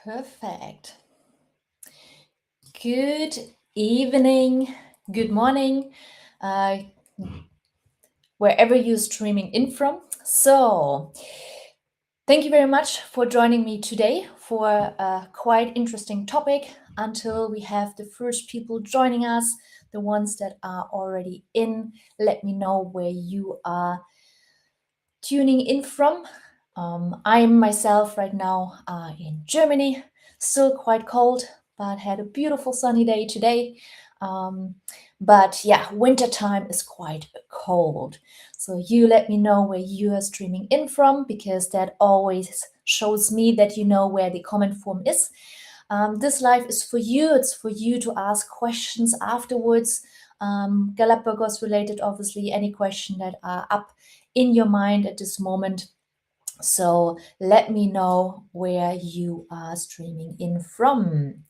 Perfect. Good evening, good morning, uh, wherever you're streaming in from. So, thank you very much for joining me today for a quite interesting topic. Until we have the first people joining us, the ones that are already in, let me know where you are tuning in from. I'm myself right now in Germany, still quite cold, but had a beautiful sunny day today. But yeah, winter time is quite cold. So you let me know where you are streaming in from, because that always shows me that you know where the comment form is. This live is for you. It's for you to ask questions afterwards. Galapagos related, obviously, any question that are up in your mind at this moment. So let me know where you are streaming in from.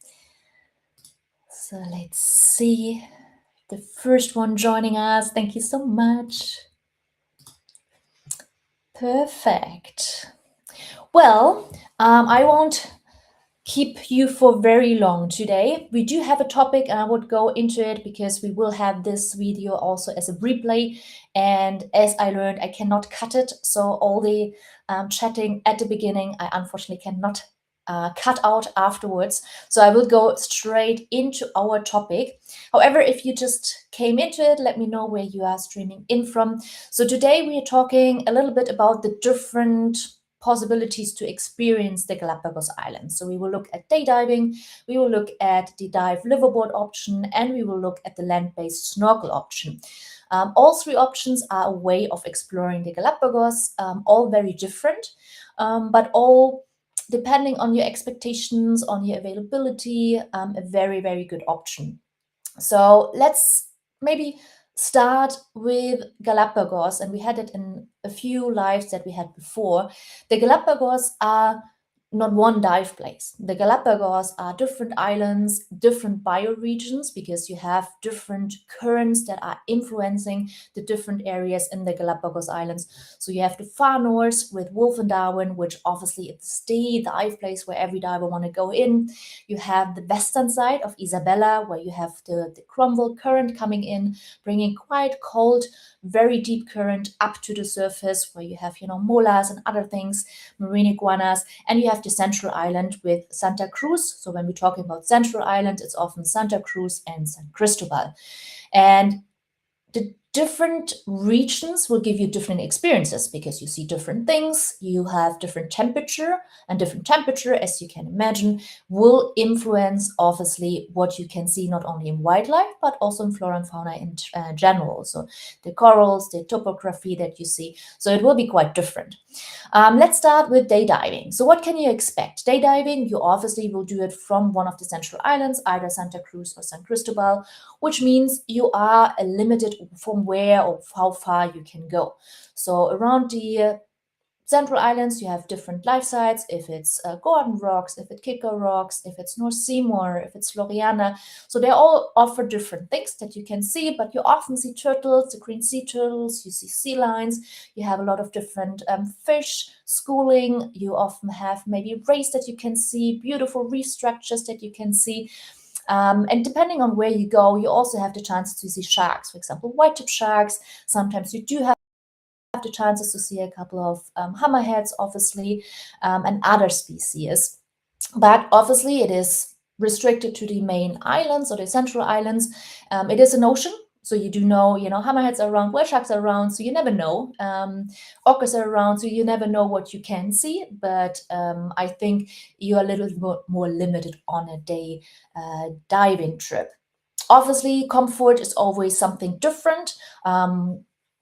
So let's see. The first one joining us. Thank you so much. Perfect. Well, I won't keep you for very long today. We do have a topic and I would go into it because we will have this video also as a replay. And as I learned, I cannot cut it. So all the chatting at the beginning, I unfortunately cannot cut out afterwards. So I will go straight into our topic. However, if you just came into it, let me know where you are streaming in from. So today we are talking a little bit about the different possibilities to experience the Galapagos Islands. So we will look at day diving, we will look at the dive liveaboard option, and we will look at the land-based snorkel option. All three options are a way of exploring the Galapagos, all very different, but all depending on your expectations, on your availability, a very, very good option. So let's maybe start with Galapagos, and we had it in a few lives that we had before. The Galapagos are not one dive place. The Galapagos are different islands, different bioregions, because you have different currents that are influencing the different areas in the Galapagos Islands. So you have the far north with Wolf Darwin, which obviously is the dive place where every diver want to go in. You have the western side of Isabella, where you have the Cromwell current coming in, bringing quite cold, very deep current up to the surface, where you have, molas and other things, marine iguanas, and you have the central island with Santa Cruz. So when we're talking about central island, it's often Santa Cruz and San Cristobal. And the different regions will give you different experiences, because you see different things, you have different temperature, and different temperature, as you can imagine, will influence obviously what you can see, not only in wildlife but also in flora and fauna in general. So the corals, the topography that you see, so it will be quite different. Let's start with day diving. So what can you expect? Day diving, you obviously will do it from one of the central islands, either Santa Cruz or San Cristobal, which means you are limited from where or how far you can go. So around the central islands, you have different life sites. If it's Gordon Rocks, if it's Kicker Rocks, if it's North Seymour, if it's Floriana. So they all offer different things that you can see, but you often see turtles, the green sea turtles, you see sea lions, you have a lot of different fish, schooling, you often have maybe rays that you can see, beautiful reef structures that you can see. And depending on where you go, you also have the chance to see sharks, for example, white-tip sharks. Sometimes you do have the chances to see a couple of hammerheads, obviously, and other species. But obviously, it is restricted to the main islands or the central islands. It is an ocean. So you do know, hammerheads are around, whale sharks are around, so you never know. Orcas are around, so you never know what you can see. But I think you're a little more limited on a day diving trip. Obviously, comfort is always something different.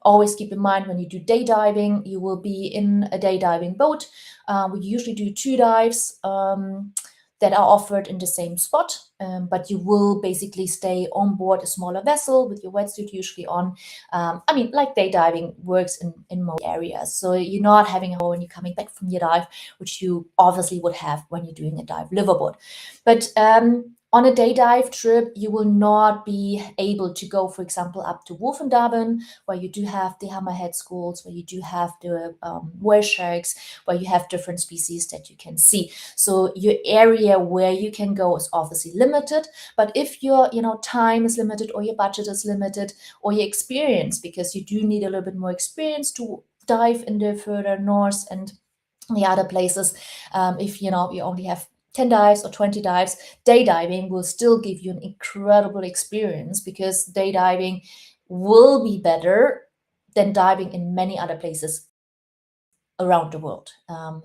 Always keep in mind, when you do day diving, you will be in a day diving boat. We usually do 2 dives that are offered in the same spot, but you will basically stay on board a smaller vessel with your wetsuit usually on. Like day diving works in most areas. So you're not having a when you're coming back from your dive, which you obviously would have when you're doing a dive liveaboard. But On a day dive trip, you will not be able to go, for example, up to Wolf Darwin, where you do have the hammerhead schools, where you do have the whale sharks, where you have different species that you can see. So your area where you can go is obviously limited. But if your time is limited, or your budget is limited, or your experience, because you do need a little bit more experience to dive in the further north and the other places, if you only have 10 dives or 20 dives, day diving will still give you an incredible experience, because day diving will be better than diving in many other places around the world.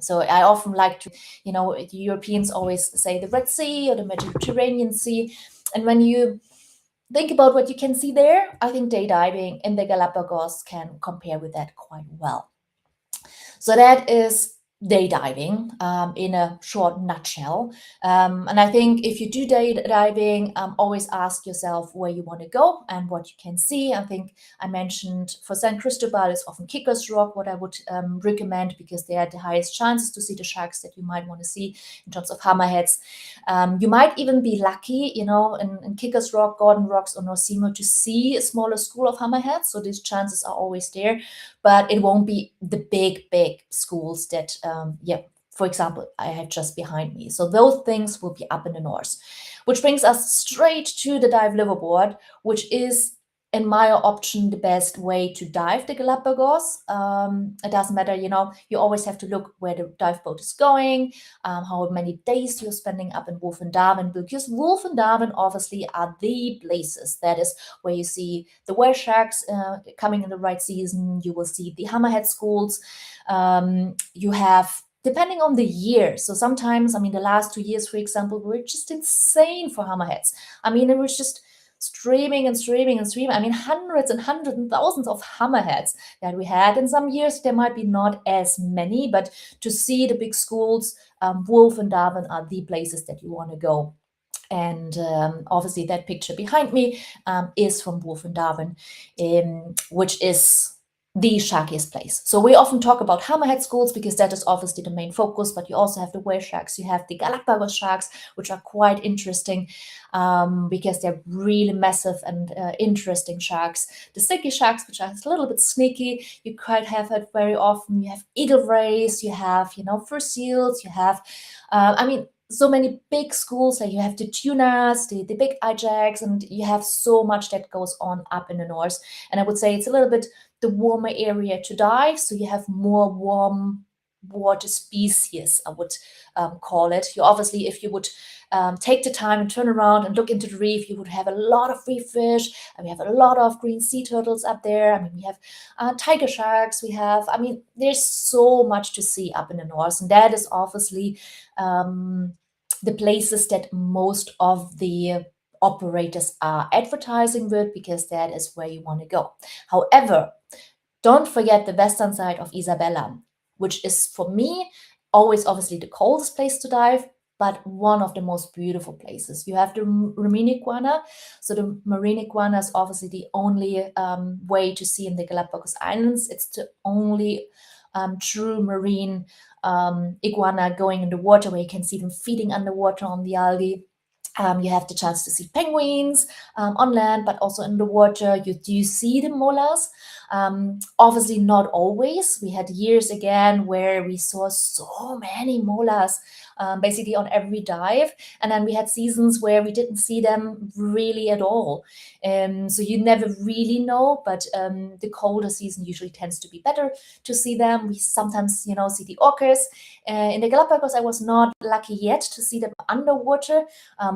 So I often like to, the Europeans always say the Red Sea or the Mediterranean Sea. And when you think about what you can see there, I think day diving in the Galapagos can compare with that quite well. So that is day diving in a short nutshell. And I think if you do day diving, always ask yourself where you want to go and what you can see. I think I mentioned for San Cristobal is often Kicker's Rock, what I would recommend, because they are the highest chances to see the sharks that you might want to see in terms of hammerheads. You might even be lucky, in Kicker's Rock, Gordon Rocks, or Nosimo to see a smaller school of hammerheads. So these chances are always there, but it won't be the big schools that, for example, I have just behind me. So those things will be up in the north, which brings us straight to the dive liveaboard, which is, in my option, the best way to dive the Galapagos. It doesn't matter, you always have to look where the dive boat is going, how many days you're spending up in Wolf Darwin, because Wolf Darwin obviously are the places. That is where you see the whale sharks coming in the right season. You will see the hammerhead schools. You have, depending on the year. So sometimes, the last 2 years, for example, were just insane for hammerheads. It was just streaming and streaming and streaming. Hundreds and hundreds and thousands of hammerheads that we had. In some years, there might be not as many, but to see the big schools, Wolf and Darwin are the places that you want to go. And obviously that picture behind me is from Wolf and Darwin, which is the sharkiest place. So we often talk about hammerhead schools because that is obviously the main focus, but you also have the whale sharks, you have the Galapagos sharks, which are quite interesting because they're really massive and interesting sharks. The sticky sharks, which are a little bit sneaky, you quite have it very often. You have eagle rays, you have, fur seals, you have, so many big schools, like you have the tunas, the big Ajax, and you have so much that goes on up in the north. And I would say it's a little bit the warmer area to dive, so you have more warm water species, I would call it. You obviously, if you would take the time and turn around and look into the reef, you would have a lot of reef fish, and we have a lot of green sea turtles up there. We have tiger sharks. We have, there's so much to see up in the north, and that is obviously the places that most of the operators are advertising with, because that is where you want to go. However, don't forget the western side of Isabella, which is, for me, always obviously the coldest place to dive, but one of the most beautiful places. You have the marine iguana. So the marine iguana is obviously the only way to see in the Galapagos Islands. It's the only true marine iguana going in the water, where you can see them feeding underwater on the algae. You have the chance to see penguins on land, but also in the water. You do see the molars. Obviously not always. We had years again where we saw so many molars basically on every dive. And then we had seasons where we didn't see them really at all. So you never really know, but the colder season usually tends to be better to see them. We sometimes, see the orcas. In the Galapagos, I was not lucky yet to see them underwater,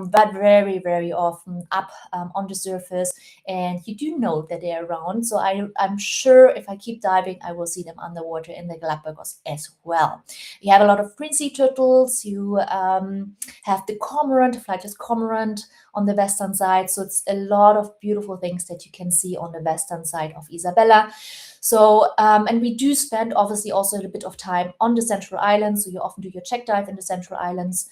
but very, very often up on the surface. And you do know that they're around. So I'm sure if I keep diving, I will see them underwater in the Galapagos as well. You have a lot of green sea turtles. You have the cormorant, the flightless cormorant on the western side. So it's a lot of beautiful things that you can see on the western side of Isabella. So, and we do spend obviously also a bit of time on the Central Islands. So you often do your check dive in the Central Islands.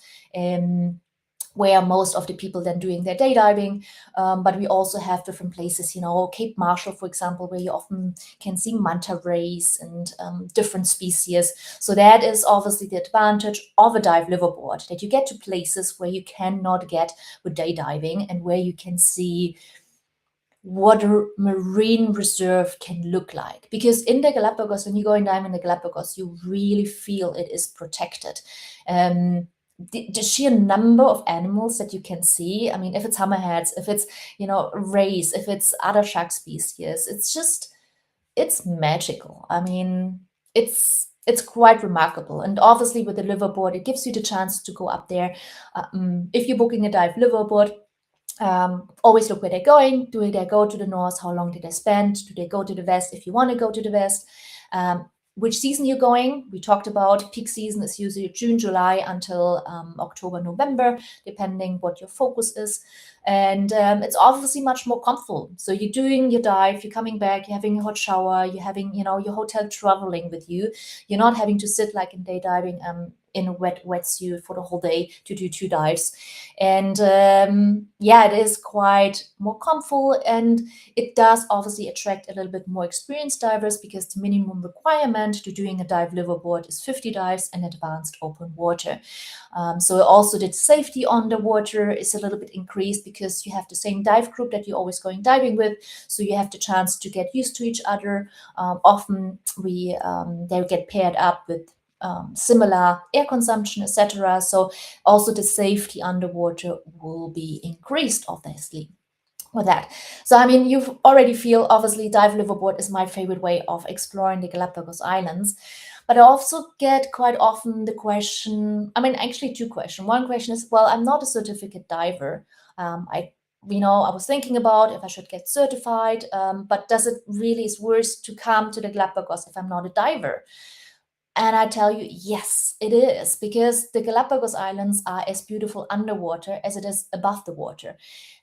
where most of the people then doing their day diving. But we also have different places, Cape Marshall, for example, where you often can see manta rays and different species. So that is obviously the advantage of a dive liveaboard, that you get to places where you cannot get with day diving, and where you can see what a marine reserve can look like. Because in the Galapagos, when you go and dive in the Galapagos, you really feel it is protected. The sheer number of animals that you can see, I mean, if it's hammerheads, if it's, rays, if it's other shark species, it's magical. I mean, it's quite remarkable. And obviously with the liveaboard, it gives you the chance to go up there. If you're booking a dive liveaboard, always look where they're going. Do they go to the north? How long did they spend? Do they go to the west if you want to go to the west? Which season you're going? We talked about peak season is usually June, July until October, November, depending what your focus is. And it's obviously much more comfortable. So you're doing your dive, you're coming back, you're having a hot shower, you're having, your hotel traveling with you. You're not having to sit like in day diving in a wetsuit for the whole day to do 2 dives. And it is quite more comfortable, and it does obviously attract a little bit more experienced divers, because the minimum requirement to doing a dive liveaboard is 50 dives and advanced open water. So also the safety on the water is a little bit increased, because you have the same dive group that you're always going diving with, so you have the chance to get used to each other. Often they get paired up with similar air consumption, etc. So also the safety underwater will be increased, obviously, with that. So, I mean, you already feel, obviously, dive liveaboard is my favorite way of exploring the Galapagos Islands. But I also get quite often the question, I mean, actually 2 questions. One question is, well, I'm not a certificate diver. I was thinking about if I should get certified, but does it really is worth to come to the Galapagos if I'm not a diver? And I tell you, yes, it is, because the Galapagos Islands are as beautiful underwater as it is above the water.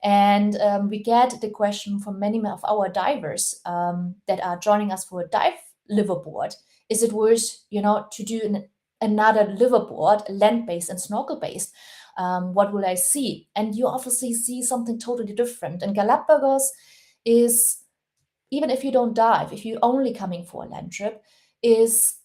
And we get the question from many of our divers that are joining us for a dive liveaboard. Is it worth, to do another liveaboard, land-based and snorkel-based? What will I see? And you obviously see something totally different. And Galapagos is, even if you don't dive, if you're only coming for a land trip, is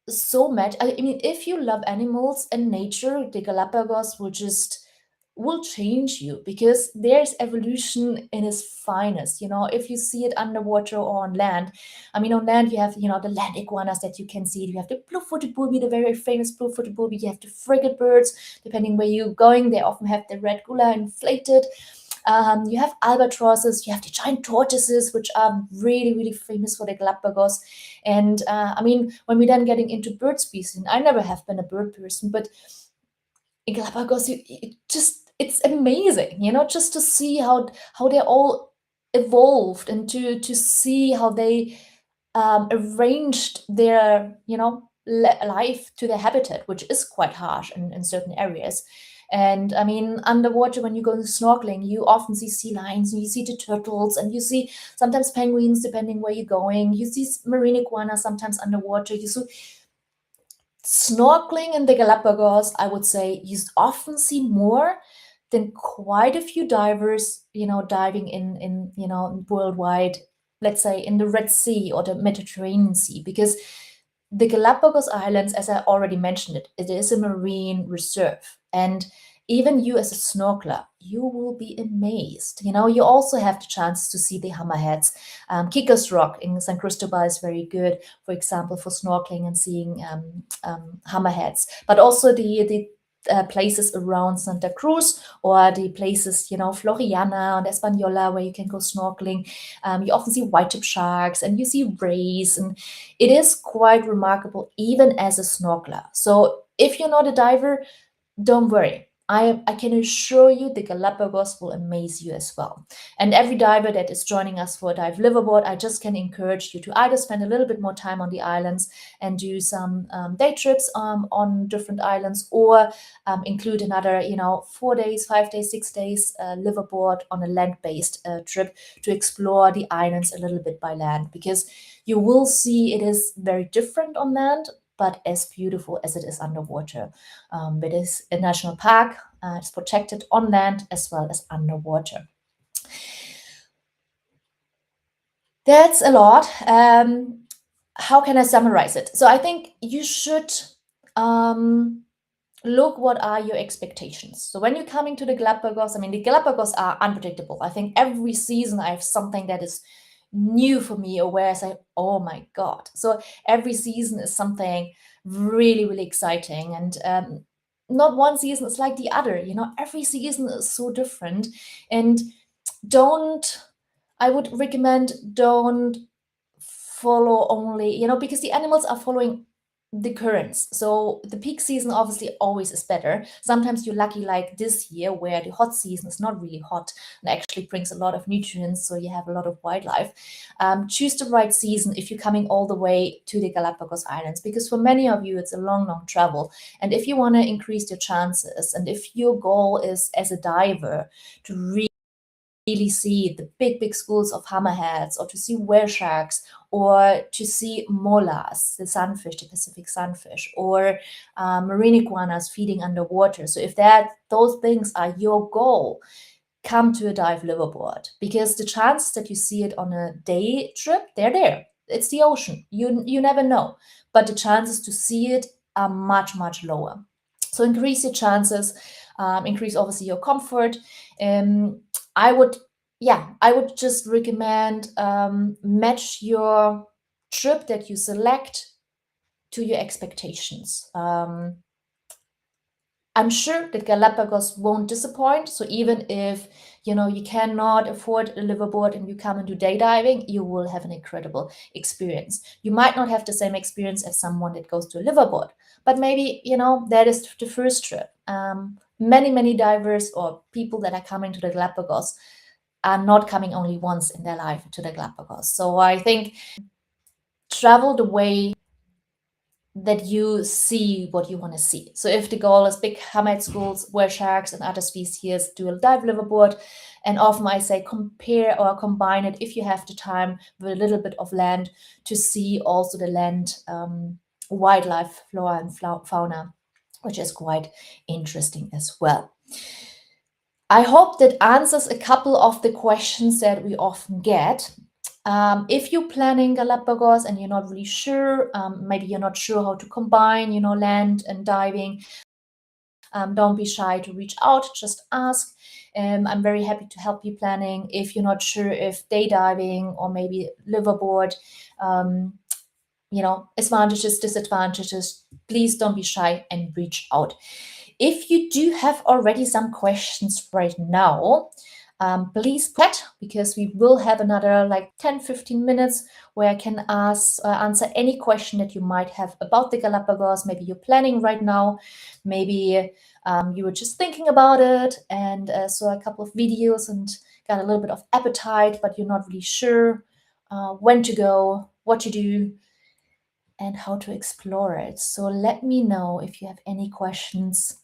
so much. I mean, if you love animals and nature, the Galapagos will change you, because there's evolution in its finest. If you see it underwater or on land, I mean, on land you have, the land iguanas that you can see. You have the blue-footed booby, the very famous blue-footed booby. You have the frigate birds. Depending where you're going, they often have the red gula inflated. You have albatrosses, you have the giant tortoises, which are really, really famous for the Galapagos. And I mean, when we're then getting into bird species, and I never have been a bird person, but in Galapagos, it's amazing, just to see how they're all evolved, and to see how they arranged their, life to their habitat, which is quite harsh in certain areas. And I mean, underwater, when you go snorkeling, you often see sea lions, and you see the turtles, and you see sometimes penguins, depending where you're going. You see marine iguanas sometimes underwater. You see snorkeling in the Galapagos, I would say you often see more than quite a few divers, diving in worldwide, let's say in the Red Sea or the Mediterranean Sea, because the Galapagos Islands, as I already mentioned it is a marine reserve. And even you as a snorkeler, you will be amazed. You also have the chance to see the hammerheads. Kikas Rock in San Cristobal is very good, for example, for snorkeling and seeing hammerheads. But also the places around Santa Cruz, or the places, Floriana and Española, where you can go snorkeling. You often see white-tip sharks, and you see rays, and it is quite remarkable, even as a snorkeler. So if you're not a diver, don't worry. I can assure you the Galapagos will amaze you as well. And every diver that is joining us for a dive liveaboard, I just can encourage you to either spend a little bit more time on the islands and do some day trips on different islands, or include another, 4 days, 5 days, 6 days liveaboard on a land-based trip to explore the islands a little bit by land, because you will see it is very different on land, but as beautiful as it is underwater. It is a national park, It's protected on land as well as underwater. That's a lot. How can I summarize it? So I think you should look what are your expectations. So when you're coming to the Galapagos, I mean, the Galapagos are unpredictable. I think every season I have something that is new for me, or where I say, oh my God. So every season is something really, really exciting. And not one season is like the other, every season is so different. And I would recommend don't follow only, because the animals are following the currents. So the peak season obviously always is better. Sometimes you're lucky, like this year, where the hot season is not really hot and actually brings a lot of nutrients, so you have a lot of wildlife. Choose the right season if you're coming all the way to the Galapagos Islands, because for many of you it's a long, long travel. And if you want to increase your chances, and if your goal is as a diver to really see the big, big schools of hammerheads, or to see whale sharks, or to see molas, the sunfish, the Pacific sunfish, or marine iguanas feeding underwater. So if those things are your goal, come to a dive liveaboard, because the chances that you see it on a day trip, they're there. It's the ocean. You never know. But the chances to see it are much, much lower. So increase your chances, increase obviously your comfort. I would just recommend match your trip that you select to your expectations. I'm sure that Galapagos won't disappoint. So even if you cannot afford a liveaboard and you come and do day diving, you will have an incredible experience. You might not have the same experience as someone that goes to a liveaboard, but maybe that is the first trip. Many divers or people that are coming to the Galapagos are not coming only once in their life to the Galapagos. So I think travel the way that you see what you want to see. So if the goal is big hammerhead schools, whale sharks and other species, do a dive liveaboard. And often I say compare or combine it, if you have the time, with a little bit of land to see also the land wildlife, flora and fauna, which is quite interesting as well. I hope that answers a couple of the questions that we often get. If you're planning Galapagos and you're not really sure, maybe you're not sure how to combine, land and diving, don't be shy to reach out, just ask. I'm very happy to help you planning. If you're not sure if day diving or maybe liveaboard, advantages, disadvantages, please don't be shy and reach out. If you do have already some questions right now, please put, because we will have another 10-15 minutes where I can answer any question that you might have about the Galapagos. Maybe you're planning right now, maybe you were just thinking about it and saw a couple of videos and got a little bit of appetite, but you're not really sure when to go, what to do, and how to explore it. So let me know if you have any questions.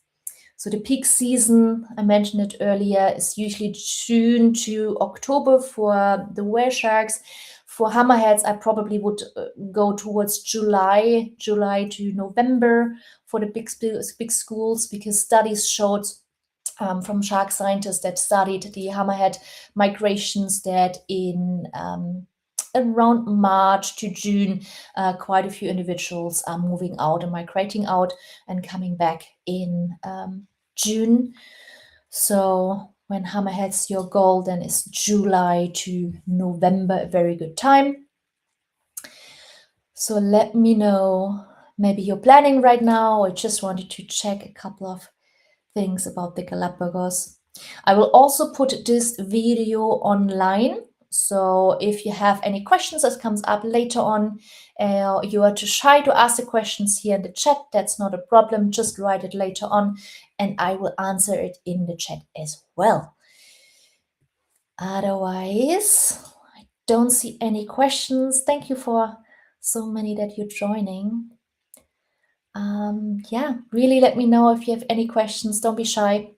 So the peak season, I mentioned it earlier, is usually June to October for the whale sharks. For hammerheads, I probably would go towards July to November for the big schools, because studies showed from shark scientists that studied the hammerhead migrations that in around March to June, quite a few individuals are moving out and migrating out and coming back in June. So when hammerhead's your goal, then is July to November, a very good time. So let me know, maybe you're planning right now or just wanted to check a couple of things about the Galapagos. I will also put this video online. So if you have any questions that comes up later on, you are too shy to ask the questions here in the chat, that's not a problem. Just write it later on and I will answer it in the chat as well. Otherwise, I don't see any questions. Thank you for so many that you're joining. Really let me know if you have any questions. Don't be shy.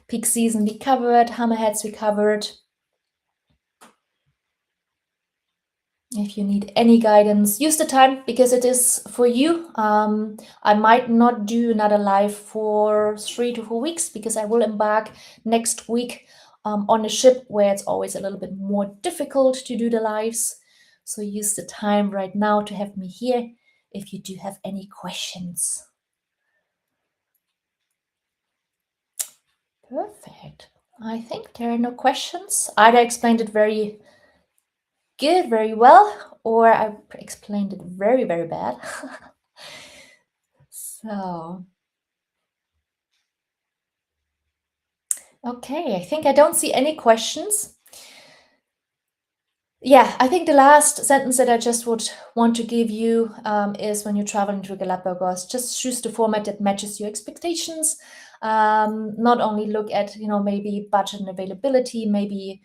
Peak season we covered, hammerheads we covered. If you need any guidance, use the time because it is for you. I might not do another live for 3 to 4 weeks because I will embark next week on a ship where it's always a little bit more difficult to do the lives. So use the time right now to have me here if you do have any questions. Perfect. I think there are no questions. Either explained it very good, very well, or I explained it very, very bad. So, okay, I think I don't see any questions. Yeah, I think the last sentence that I just would want to give you is when you're traveling to Galapagos, just choose the format that matches your expectations. Not only look at, maybe budget and availability, maybe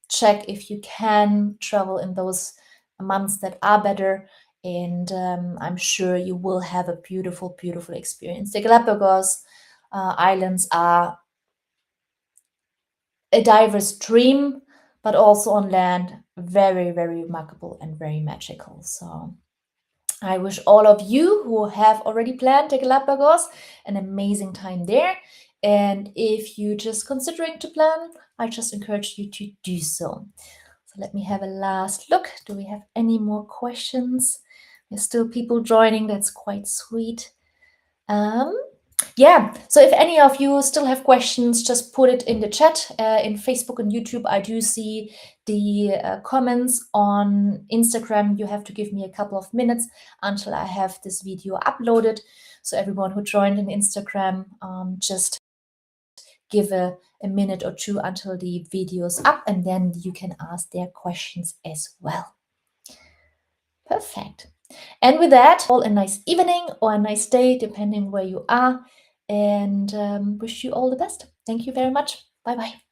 check if you can travel in those months that are better. And I'm sure you will have a beautiful, beautiful experience. The Galapagos Islands are a diver's dream, but also on land, very, very remarkable and very magical. So I wish all of you who have already planned the Galapagos an amazing time there. And if you're just considering to plan, I just encourage you to do so. So let me have a last look. Do we have any more questions? There's still people joining. That's quite sweet. Yeah, so if any of you still have questions, just put it in the chat. In Facebook and YouTube, I do see the comments. On Instagram, you have to give me a couple of minutes until I have this video uploaded. So everyone who joined on Instagram, just give a minute or two until the video's up, and then you can ask their questions as well. Perfect. And with that, all a nice evening or a nice day, depending where you are, and wish you all the best. Thank you very much. Bye-bye.